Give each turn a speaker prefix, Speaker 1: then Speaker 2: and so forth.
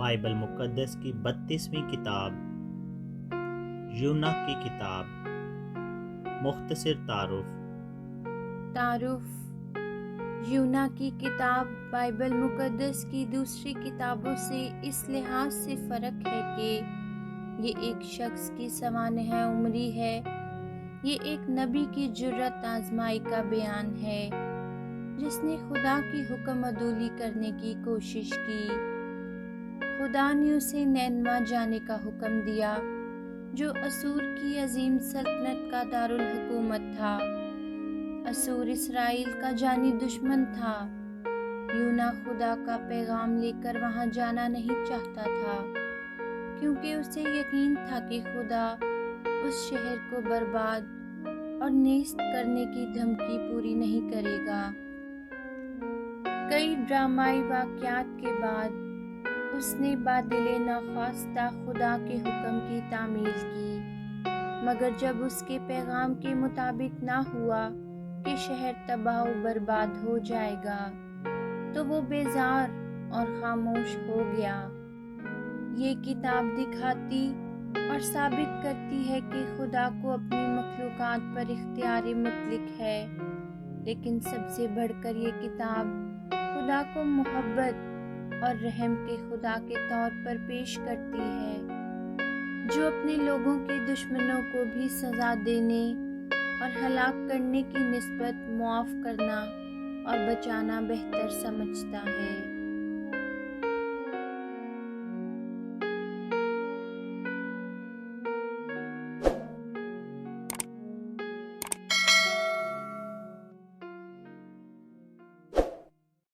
Speaker 1: Bible मुक़द्दस की 32वीं किताब यूना की किताब मुख्तसर
Speaker 2: तारुफ यूना की किताब बाइबल मुकद्दस की दूसरी किताबों से इस लिहाज से फ़र्क है कि ये एक शख्स की सवानह उम्री है। ये एक नबी की जुर्रत आजमाई का बयान है जिसने खुदा की हुक्म अदूली करने की कोशिश की। खुदा ने उसे नैनवा जाने का हुक्म दिया जो असूर की अजीम सल्तनत का दारुल हुकूमत था। असूर इसराइल का जानी दुश्मन था। यूना खुदा का पैगाम लेकर वहां जाना नहीं चाहता था क्योंकि उसे यकीन था कि खुदा उस शहर को बर्बाद और नेस्त करने की धमकी पूरी नहीं करेगा। कई ड्रामाई वाक़यात के बाद उसने बादिले नाख्वास्ता खुदा के हुक्म की तामील की, मगर जब उसके पैगाम के मुताबिक ना हुआ कि शहर तबाह व बर्बाद हो जाएगा तो वो बेजार और खामोश हो गया। ये किताब दिखाती और साबित करती है कि खुदा को अपनी मखलूक़ात पर इख्तियार मुतलक है, लेकिन सबसे बढ़कर ये किताब खुदा को मोहब्बत और रहम के खुदा के तौर पर पेश करती है, जो अपने लोगों के दुश्मनों को भी सज़ा देने और हलाक करने की निस्बत मुआफ़ करना और बचाना बेहतर समझता है।